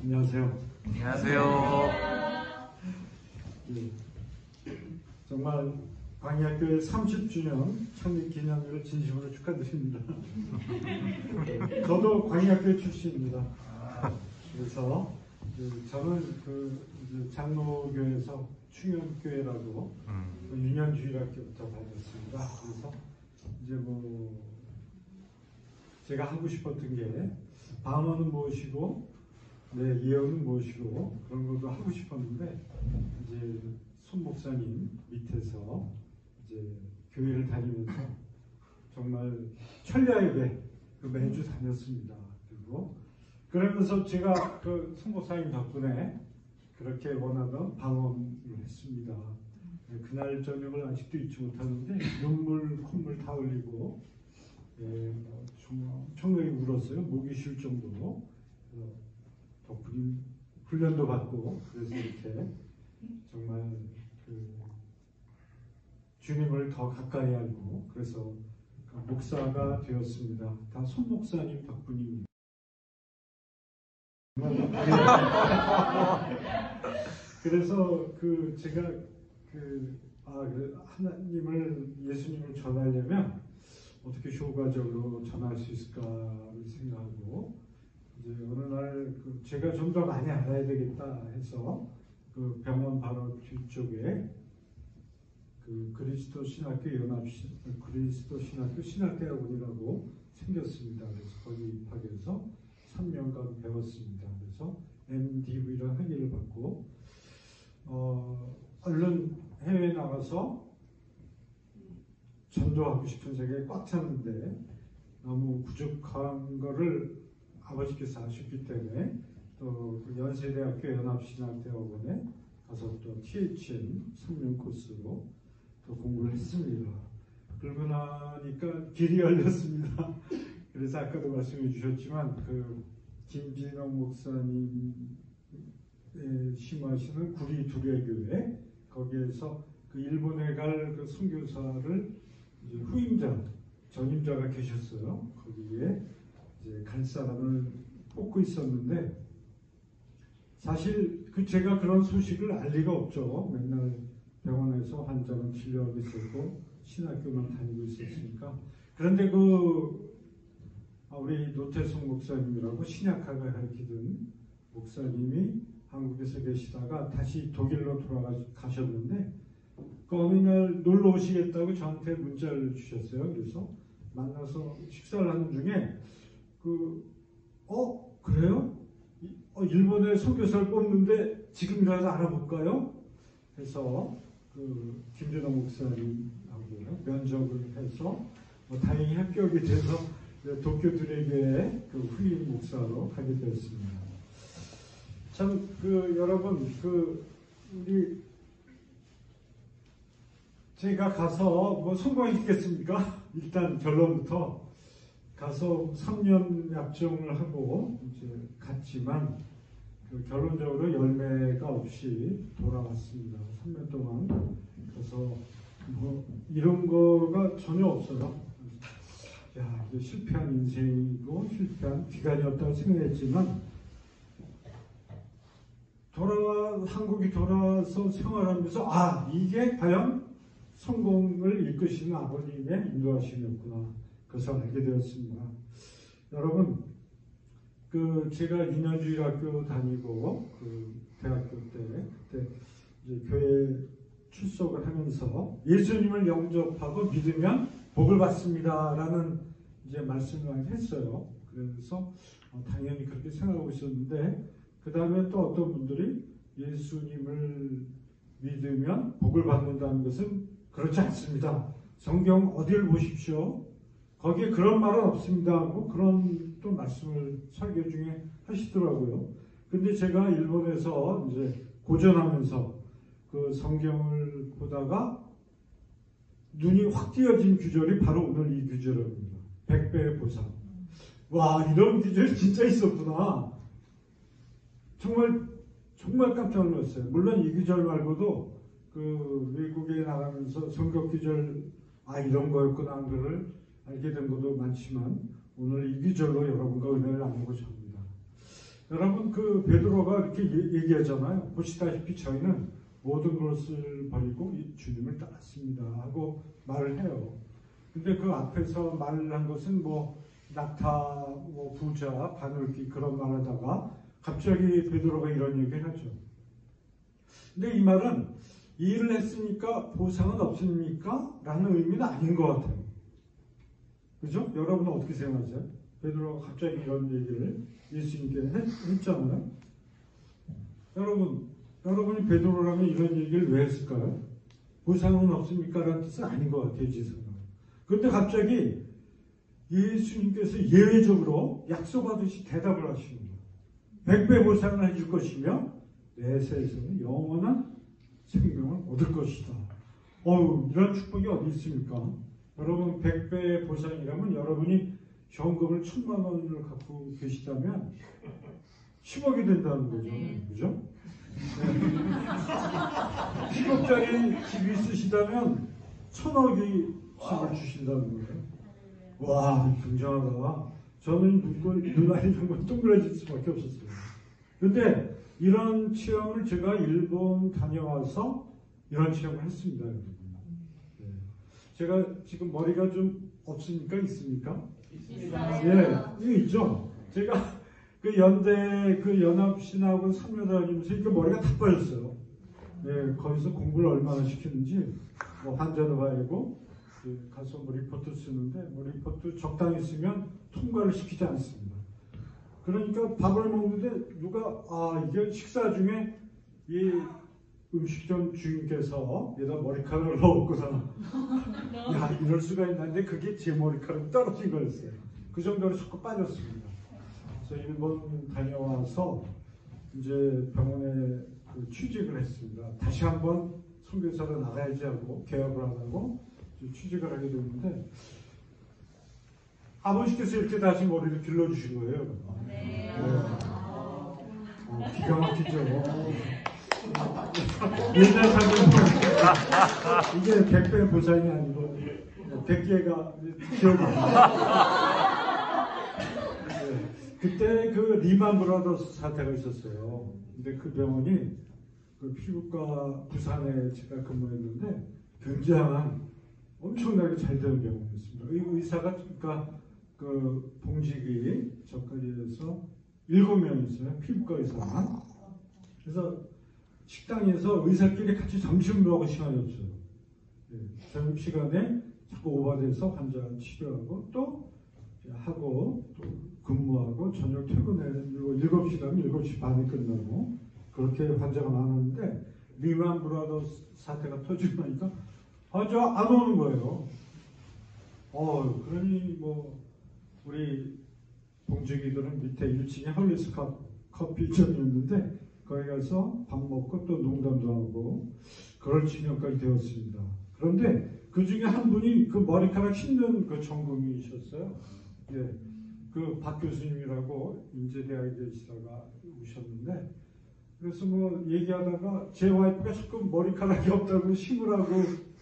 안녕하세요. 안녕하세요. 예, 정말 광야교회 30주년 창립 기념일을 진심으로 축하드립니다. 저도 광야교회 출신입니다. 그래서 저는 장로교에서 충현교회라고 유년주일학교부터 다녔습니다. 그래서 이제 제가 하고 싶었던 게 방언은 무엇이고 예언은 무엇이고 그런 것도 하고 싶었는데 이제 손 목사님 밑에서 이제 교회를 다니면서 정말 천리하게 매주 다녔습니다. 그리고 그러면서 제가 그 손 목사님 덕분에 그렇게 원하던 방언을 했습니다. 그날 저녁을 아직도 잊지 못하는데 눈물 콧물 다 흘리고 정말 울었어요. 목이 쉴 정도로. 덕분에 훈련도 받고 그래서 이렇게 정말 주님을 더 가까이 알고 그래서 목사가 되었습니다. 다 손 목사님 덕분입니다. 그래서 제가 하나님을 예수님을 전하려면 어떻게 효과적으로 전할 수 있을까를 생각하고 이제 어느 날 제가 좀 더 많이 알아야 되겠다 해서 병원 바로 뒤쪽에 그리스도 신학교 신학대학원이라고 생겼습니다. 그래서 거기 입학해서 3년간 배웠습니다. 그래서 MDV라는 학위를 받고 얼른 해외에 나가서 전도하고 싶은 생각이 꽉 찼는데 너무 부족한 거를 아버지께서 아셨기 때문에 또 연세대학교 연합신학대학원에 가서 또 THM 3년 코스로 또 공부를 했습니다. 그러고 나니까 길이 열렸습니다. 그래서 아까도 말씀해 주셨지만 김진영 목사님 심하시는 구리 두레교회 거기에서 일본에 갈 선교사를 후임자 전임자가 계셨어요. 거기에 이제 갈 사람을 뽑고 있었는데 사실 제가 그런 소식을 알 리가 없죠. 맨날 병원에서 환자만 치료하고 있었고 신학교만 다니고 있었으니까. 그런데 우리 노태송 목사님이라고 신약학을 가르치던 목사님이 한국에서 계시다가 다시 독일로 돌아가셨는데 어느 날 놀러 오시겠다고 저한테 문자를 주셨어요. 그래서 만나서 식사를 하는 중에 그래요? 일본에 선교사를 뽑는데 지금이라도 알아볼까요? 해서 김준호 목사님하고 면접을 해서 다행히 합격이 돼서 도쿄 두레교회 후임 목사로 가게 되었습니다. 참 여러분 제가 가서 성공했겠습니까? 일단 결론부터 가서 3년 약정을 하고 이제 갔지만 결론적으로 열매가 없이 돌아왔습니다. 3년 동안 가서 이런 거가 전혀 없어요. 이게 실패한 인생이고 실패한 기간이었다고 생각했지만 한국이 돌아와서 생활하면서 이게 과연 성공을 이끄시는 아버님의 인도하심이었구나. 그것을 알게 되었습니다. 여러분, 제가 유년주일학교 다니고 대학교 때 그때 이제 교회 출석을 하면서 예수님을 영접하고 믿으면 복을 받습니다라는 이제 말씀을 했어요. 그래서 당연히 그렇게 생각하고 있었는데 그 다음에 또 어떤 분들이 예수님을 믿으면 복을 받는다는 것은 그렇지 않습니다. 성경 어디를 보십시오. 거기에 그런 말은 없습니다 하고 그런 또 말씀을 설교 중에 하시더라고요. 근데 제가 일본에서 이제 고전하면서 성경을 보다가 눈이 확 띄어진 규절이 바로 오늘 이 규절입니다. 100배의 보상. 와, 이런 규절이 진짜 있었구나. 정말 깜짝 놀랐어요. 물론 이 규절 말고도 외국에 나가면서 성경 규절 이런 거였구나 하는 것을 알게 된 것도 많지만 오늘 이 규절로 여러분과 은혜를 나누고자 합니다. 여러분 그 베드로가 이렇게 얘기하잖아요. 보시다시피 저희는 모든 것을 버리고 이 주님을 따랐습니다 하고 말을 해요. 근데 그 앞에서 말을 한 것은 뭐 낙타, 뭐 부자, 바늘기 그런 말하다가 갑자기 베드로가 이런 얘기를 하죠. 근데 이 말은 이 일을 했으니까 보상은 없습니까? 라는 의미는 아닌 것 같아요. 그죠? 여러분은 어떻게 생각하세요? 베드로가 갑자기 이런 얘기를 예수님께 했잖아요. 여러분이 베드로라면 이런 얘기를 왜 했을까요? 보상은 없습니까? 라는 뜻은 아닌 것 같아요. 제 생각은. 그런데 갑자기 예수님께서 예외적으로 약속하듯이 대답을 하시는 거예요. 100배 보상을 해줄 것이며 내세에서는 영원한 생명을 얻을 것이다. 이런 축복이 어디 있습니까? 여러분 100배의 보상이라면 여러분이 현금을 1000만 원을 갖고 계시다면 10억이 된다는 거죠. 그죠? 10억짜리 집이 있으시다면 1000억이 집을 주신다는 거예요. 와, 굉장하다. 저는 눈알이 정말 동그라질 수밖에 없었어요. 근데 이런 체험을 제가 일본 다녀와서 이런 체험을 했습니다, 여러분. 네. 제가 지금 머리가 좀 없으니까 있습니까? 있습니다. 예, 이거 있죠. 제가 그 연대 그 연합신학원 3년 다니면서 이렇게 머리가 다 빠졌어요. 예, 거기서 공부를 얼마나 시켰는지 뭐 환자도 봐야 되고 가서 뭐 리포트 쓰는데 뭐 리포트 적당히 쓰면 통과를 시키지 않습니다. 그러니까 밥을 먹는데 누가 이게 식사 중에 이 음식점 주인께서 여기다 머리카락을 넣었구나. 야, 이럴 수가 있는데 그게 제 머리카락이 떨어진 거였어요. 그 정도로 자꾸 빠졌습니다. 그래서 일본 다녀와서 이제 병원에 취직을 했습니다. 다시 한번 선교사로 나가야지 하고 개업을 하고 취직을 하게 됐는데 아버지께서 이렇게 다시 머리를 길러주신 거예요. 네. 기가 막히죠. 옛날 사람은 이게 100배 보상이 아니고 100개가 기억이 나요. 그때 그 리만 브라더스 사태가 있었어요. 근데 그 병원이 그 피부과 부산에 제가 근무했는데 굉장한 엄청나게 잘 되는 병원이었습니다. 의사가 그러니까 그 봉직이 저까지 해서 7명 있어요. 피부과 의사만. 그래서 식당에서 의사끼리 같이 점심을 먹을 시간이 없어요. 점심시간에 자꾸 오버돼서 환자 치료하고 또 하고 또 근무하고 저녁 퇴근하고 7시 가면 7시 반에 끝나고 그렇게 환자가 많았는데 리만 브라더스 사태가 터지고 나니까 저 안 오는 거예요. 그러니 뭐 우리 봉직이들은 밑에 1층에 헐리스 커피점이었는데 거기 가서 밥 먹고 또 농담도 하고 그럴 지경까지 되었습니다. 그런데 그 중에 한 분이 그 머리카락 씹는 그 전공이셨어요. 예, 그 박 교수님이라고 인제대학에 계시다가 오셨는데 그래서 뭐 얘기하다가 제 와이프가 자꾸 머리카락이 없다고 심으라고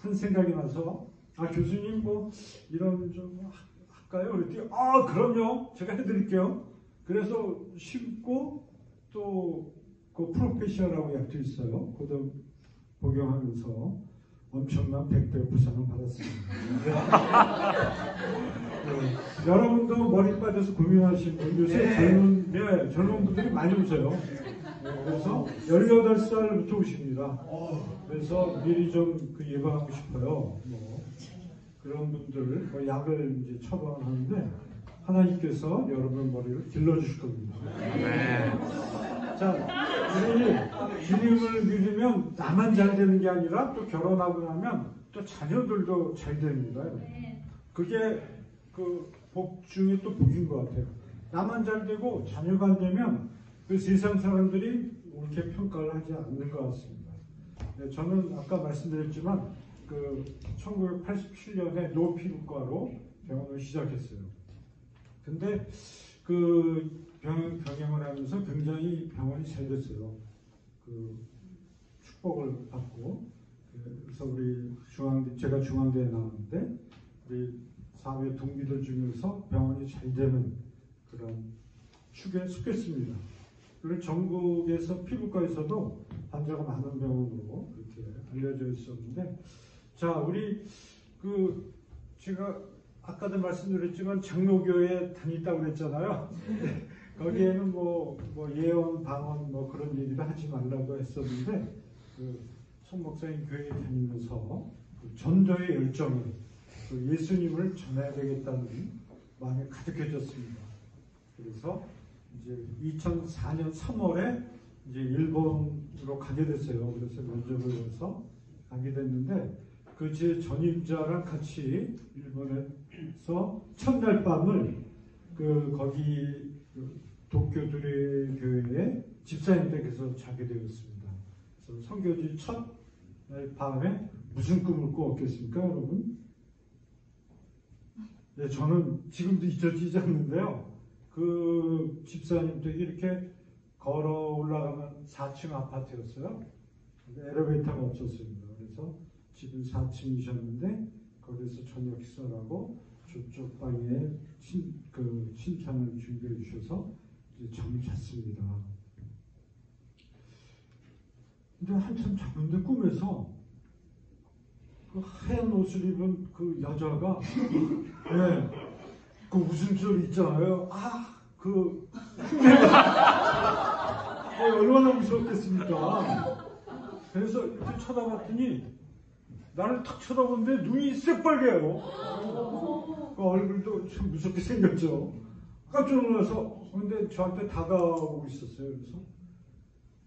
한 생각이 나서 교수님 뭐 이런 좀 할까요? 그랬더니 그럼요. 제가 해드릴게요. 그래서 심고 또 그 프로페셔라고 약도 있어요. 그도 복용하면서 엄청난 100배 부상을 받았습니다. 여러분도 머리 빠져서 고민하시는 분 요새 젊은 분들이 많이 오세요. 그래서 18살부터 오십니다. 그래서 미리 좀 그 예방하고 싶어요. 뭐 그런 분들 뭐 약을 이제 처방하는데 하나님께서 여러분 머리를 길러주실 겁니다. 자, 우리 주님을 믿으면 나만 잘 되는 게 아니라 또 결혼하고 나면 또 자녀들도 잘 됩니다. 그게 그 복 중에 또 복인 것 같아요. 나만 잘 되고 자녀가 안 되면 그 세상 사람들이 옳게 평가를 하지 않는 것 같습니다. 저는 아까 말씀드렸지만 그 1987년에 노피부과로 병원을 시작했어요. 근데 그 병행을 하면서 굉장히 병원이 잘 됐어요. 그 축복을 받고 그래서 우리 제가 중앙대에 나왔는데 우리 사회 동기들 중에서 병원이 잘 되는 그런 축에 속했습니다. 그리고 전국에서 피부과에서도 환자가 많은 병원으로 그렇게 알려져 있었는데, 자, 우리 제가 아까도 말씀드렸지만 장로교에 다녔다고 그랬잖아요. 거기에는 뭐 예언, 방언 뭐 그런 얘기도 하지 말라고 했었는데, 송 목사님 교회에 다니면서 전도의 열정이 예수님을 전해야 되겠다는 마음이 가득해졌습니다. 그래서 이제 2004년 3월에 이제 일본으로 가게 됐어요. 그래서 면접을 해서 가게 됐는데, 제 전임자랑 같이 일본에서 첫날 밤을 거기 도쿄들의 교회에 집사님 댁에서 자게 되었습니다. 그래서 선교지 첫날 밤에 무슨 꿈을 꾸었겠습니까, 여러분? 네, 저는 지금도 잊혀지지 않는데요. 집사님 댁이 이렇게 걸어 올라가면 4층 아파트였어요. 엘리베이터가 없었습니다. 그래서 집은 4층이셨는데 거기서 저녁 식사를 하고 저쪽 방에 침찬을 준비해 주셔서 이제 잠을 잤습니다. 근데 한참 자는데 꿈에서 하얀 옷을 입은 여자가 네, 웃음소리 있잖아요. 얼마나 무서웠겠습니까? 그래서 이렇게 쳐다봤더니 나를 탁 쳐다보는데 눈이 새빨개요. 얼굴도 참 무섭게 생겼죠. 깜짝 놀라서 근데 저한테 다가오고 있었어요.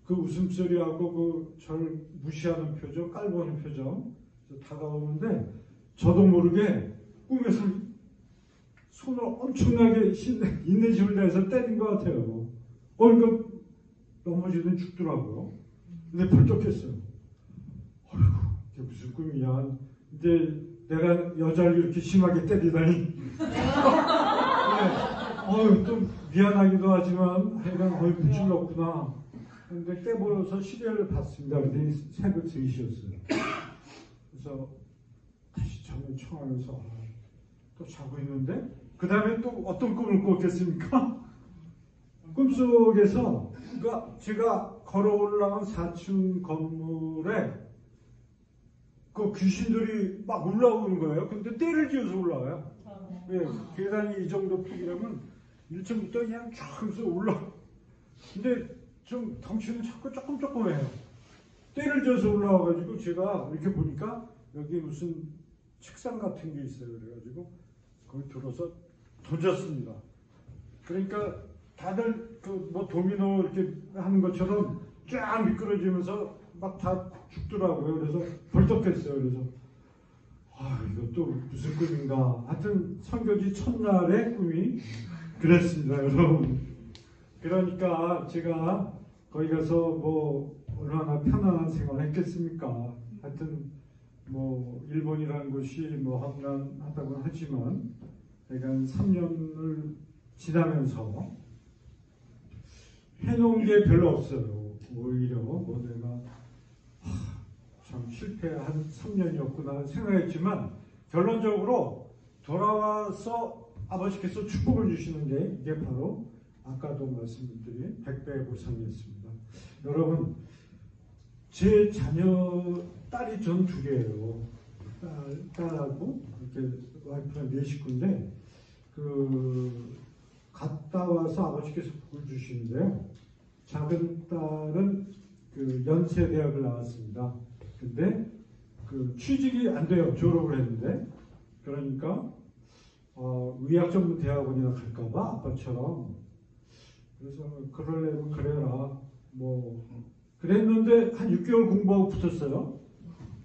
그래서 웃음소리하고 절 무시하는 표정, 깔보는 표정 다가오는데 저도 모르게 꿈에서 손을 엄청나게 인내심을 다해서 때린 것 같아요. 그러니까 넘어지더니 죽더라고요. 근데 벌떡했어요. 어휴, 이게 무슨 꿈이야. 이제 내가 여자를 이렇게 심하게 때리다니. 네. 좀 미안하기도 하지만 하여간 무찔렀구나. 근데 깨보여서 시계를 봤습니다. 근데 새벽 3시였어요. 그래서 다시 잠을 청하면서 또 자고 있는데 그 다음에 또 어떤 꿈을 꿨겠습니까? 꿈속에서 제가 걸어 올라온 4층 건물에 귀신들이 막 올라오는 거예요. 근데 때를 지어서 올라와요. 네, 계단이 이 정도 폭이라면 1층부터 그냥 쫙 해서 올라. 근데 좀 덩치는 자꾸 조금해요. 때를 지어서 올라와가지고 제가 이렇게 보니까 여기 무슨 책상 같은 게 있어요. 그래가지고 거기 들어서 던졌습니다. 그러니까 다들 뭐 도미노 이렇게 하는 것처럼 쫙 미끄러지면서 막 다 죽더라고요. 그래서 벌떡했어요. 그래서 이거 또 무슨 꿈인가. 하여튼 선교지 첫날의 꿈이 그랬습니다, 여러분. 그러니까 제가 거기 가서 뭐 얼마나 편안한 생활을 했겠습니까. 하여튼 뭐 일본이라는 곳이 뭐 험난하다고는 하지만 내가 3년을 지나면서 해놓은 게 별로 없어요. 오히려 뭐 내가 참 실패한 3년이었구나 생각했지만 결론적으로 돌아와서 아버지께서 축복을 주시는 게 이게 바로 아까도 말씀드린 백배의 보상이었습니다. 여러분, 제 자녀 딸이 전 2개예요. 딸하고 이렇게 와이프랑 4 식구인데 갔다 와서 아버지께서 복을 주시는데요. 작은 딸은 연세대학을 나왔습니다. 근데 취직이 안 돼요. 졸업을 했는데. 그러니까 의학전문대학원이나 갈까봐 아빠처럼. 그래서 그러려면 그래라. 뭐 그랬는데 한 6개월 공부하고 붙었어요.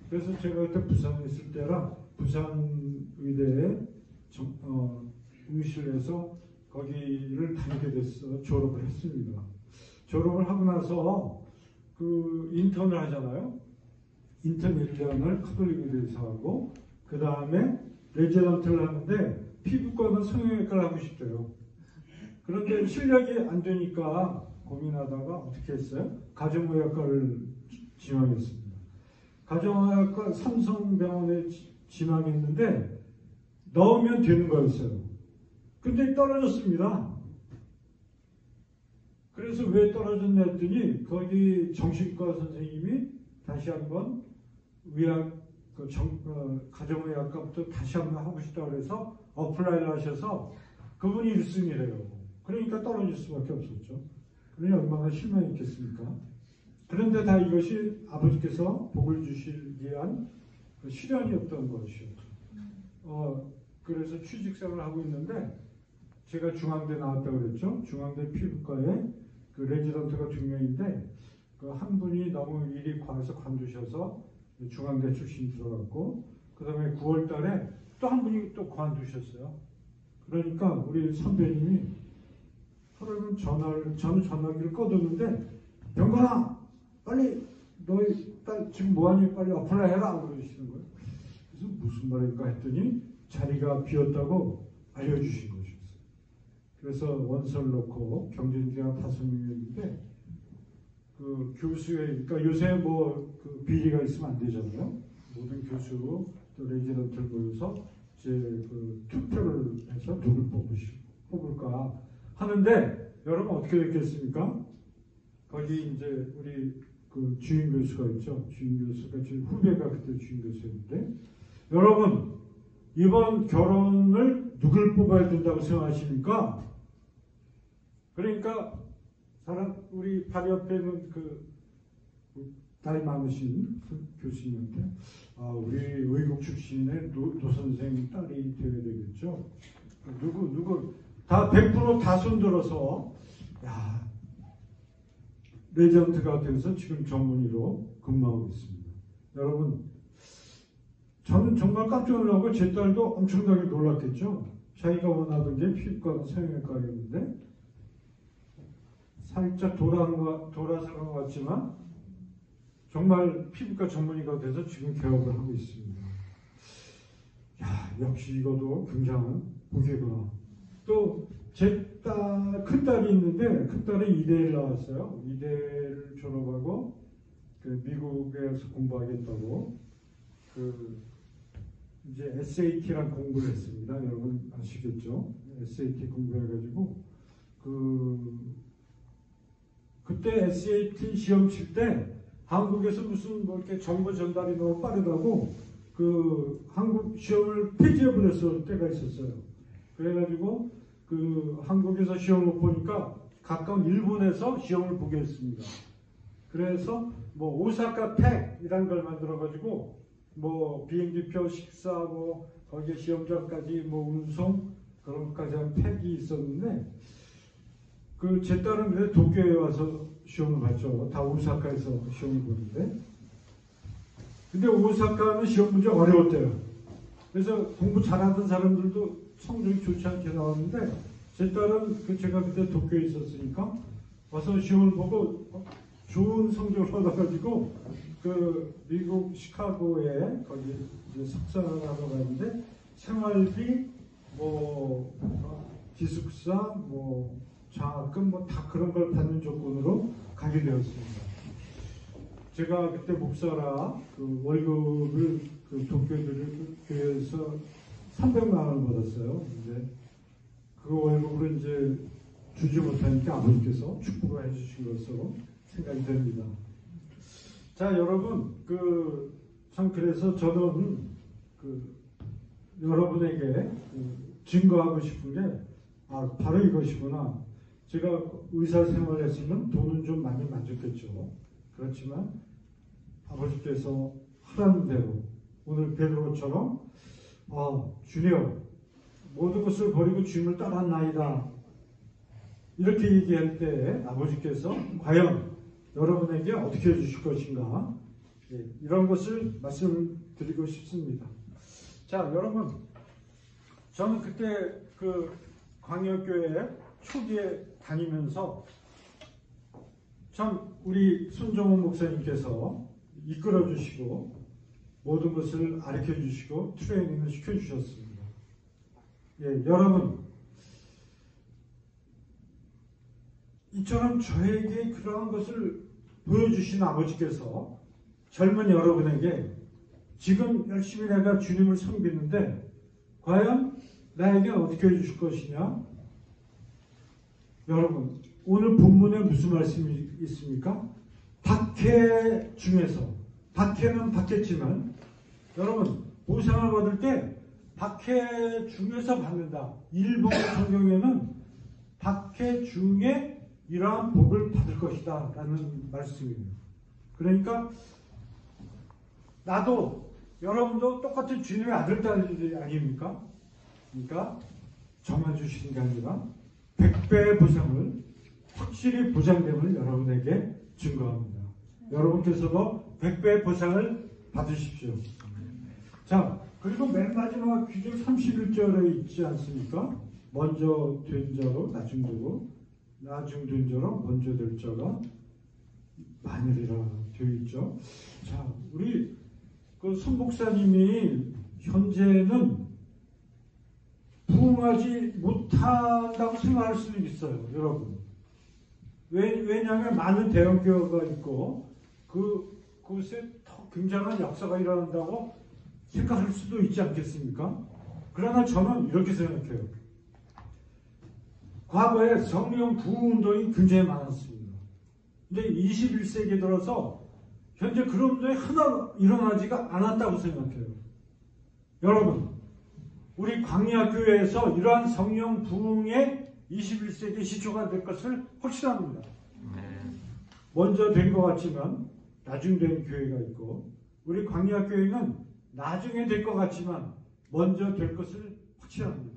그래서 제가 그때 부산에 있을 때라 부산 의대에 응시해서 거기를 다니게 됐어. 졸업을 했습니다. 졸업을 하고 나서 인턴을 하잖아요. 인턴 1년을 카톨릭 의대에서 하고 그 다음에 레지던트를 하는데 피부과나 성형외과를 하고 싶대요. 그런데 실력이 안 되니까 고민하다가 어떻게 했어요? 가정의학과를 지망했습니다. 가정의학과 삼성병원에 지망했는데 넣으면 되는 거였어요. 근데 떨어졌습니다. 그래서 왜 떨어졌나 했더니 거기 정신과 선생님이 다시 한번 가정의학과부터 다시 한번 하고 싶다고 그래서 어플라이를 하셔서 그분이 1승이래요. 그러니까 떨어질 수밖에 없었죠. 그러니 얼마나 실망했겠습니까? 그런데 다 이것이 아버지께서 복을 주실 위한 그 시련이었던 것이었죠. 그래서 취직생을 하고 있는데 제가 중앙대 나왔다고 그랬죠. 중앙대 피부과에 그 레지던트가 2명인데 그 한 분이 너무 일이 과해서 관두셔서 중앙대 출신 들어갔고 그 다음에 9월 달에 또 한 분이 또 관두셨어요. 그러니까 우리 선배님이 하루는 저는 전화기를 꺼뒀는데 병건아 빨리 너희 딸 지금 뭐하니 빨리 어플라이 해라 그러시는 거예요. 그래서 무슨 말인가 했더니 자리가 비었다고 알려주신 것이었어요. 그래서 원서를 넣고 경쟁자가 5명이었는데 그 교수의 그러니까 요새 그 비리가 있으면 안 되잖아요. 모든 교수 또 레지던트를 모여서 이제 그 투표를 해서 누굴 뽑을까 하는데 여러분 어떻게 됐겠습니까? 거기 이제 우리 그 주임 교수가 있죠. 주임 교수가 제 후배가 그때 주임 교수였는데 여러분 이번 결혼을 누굴 뽑아야 된다고 생각하십니까? 그러니까 우리 바로 옆에 있는 그 나이 많으신 교수님한테 우리 의국 출신의 노 선생 딸이 되어야 되겠죠. 누구 다 100% 다 손들어서 레전드가 돼서 지금 전문의로 근무하고 있습니다. 여러분 저는 정말 깜짝 놀라고 제 딸도 엄청나게 놀랐겠죠. 자기가 원하던 게 피부과 성형외과였는데 살짝 돌아서는 것 같지만 정말 피부과 전문의가 돼서 지금 개업을 하고 있습니다. 역시 이것도 굉장한 복이구나. 또 제 큰딸이 있는데 큰딸이 이대를 나왔어요. 이대를 졸업하고 그 미국에서 공부하겠다고 이제 SAT란 공부를 했습니다. 여러분 아시겠죠? SAT 공부해가지고 그때 SAT 시험 칠 때 한국에서 무슨 이렇게 정보 전달이 너무 빠르다고 그 한국 시험을 폐지해버렸을 때가 있었어요. 그래가지고 한국에서 시험을 못 보니까 가까운 일본에서 시험을 보게 했습니다. 그래서 오사카 팩이라는 걸 만들어가지고 비행기표 식사 거기에 시험장까지 운송 그런 것까지 한 팩이 있었는데 제 딸은 그래 도쿄에 와서 시험을 봤죠. 다 오사카에서 시험을 보는데 근데 오사카는 시험 문제 어려웠대요. 그래서 공부 잘하던 사람들도 성적이 좋지 않게 나왔는데 제 딸은 제가 그때 도쿄에 있었으니까 와서 시험을 보고 좋은 성적을 얻어가지고 미국 시카고에 거기 이제 석사를 하러 가는데 생활비 기숙사 장학금 다 그런 걸 받는 조건으로 가게 되었습니다. 제가 그때 목사라 월급을 도쿄교회에서 300만 원을 받았어요. 근데 그 월급을 이제 주지 못하니까 아버지께서 축복을 해주신 것으로 생각이 됩니다. 자, 여러분, 참 그래서 저는 여러분에게 증거하고 싶은 게 바로 이것이구나. 제가 의사 생활을 했으면 돈은 좀 많이 만졌겠죠. 그렇지만 아버지께서 하라는 대로 오늘 베드로처럼 주여 모든 것을 버리고 주님을 따랐나이다 이렇게 얘기할 때 아버지께서 과연 여러분에게 어떻게 해주실 것인가 이런 것을 말씀드리고 싶습니다. 자, 여러분 저는 그때 광역교회 초기에 다니면서 참 우리 손정훈 목사님께서 이끌어 주시고 모든 것을 가르쳐 주시고 트레이닝을 시켜 주셨습니다. 여러분 이처럼 저에게 그러한 것을 보여주신 아버지께서 젊은 여러분에게 지금 열심히 내가 주님을 섬기는데 과연 나에게 어떻게 해주실 것이냐? 여러분 오늘 본문에 무슨 말씀이 있습니까? 박해 중에서, 박해는 받겠지만 여러분 보상을 받을 때 박해 중에서 받는다. 일본 성경에는 박해 중에 이러한 복을 받을 것이다 라는 말씀이에요. 그러니까 나도 여러분도 똑같은 주님의 아들 딸들이 아닙니까? 그러니까 저만 주시는 게 아니라 100배의 보상을 확실히 보장됨을 여러분에게 증거합니다. 여러분께서도 100배의 보상을 받으십시오. 자, 그리고 맨 마지막 규정 31절에 있지 않습니까? 먼저 된 자로 나중 되고 나중 된 자로 먼저 될 자가 많으리라 되어 있죠. 자, 우리 그 손 목사님이 현재는 부흥하지 못한다고 생각할 수도 있어요, 여러분. 왜냐하면 많은 대형교회가 있고 그곳에 더 굉장한 역사가 일어난다고 생각할 수도 있지 않겠습니까? 그러나 저는 이렇게 생각해요. 과거에 성령 부흥운동이 굉장히 많았습니다. 근데 21세기 들어서 현재 그런 운동이 하나 일어나지가 않았다고 생각해요. 여러분, 우리 광야교회에서 이러한 성령 부흥의 21세기 시초가 될 것을 확신합니다. 먼저 된 것 같지만 나중 된 교회가 있고, 우리 광야교회는 나중에 될 것 같지만 먼저 될 것을 확신합니다.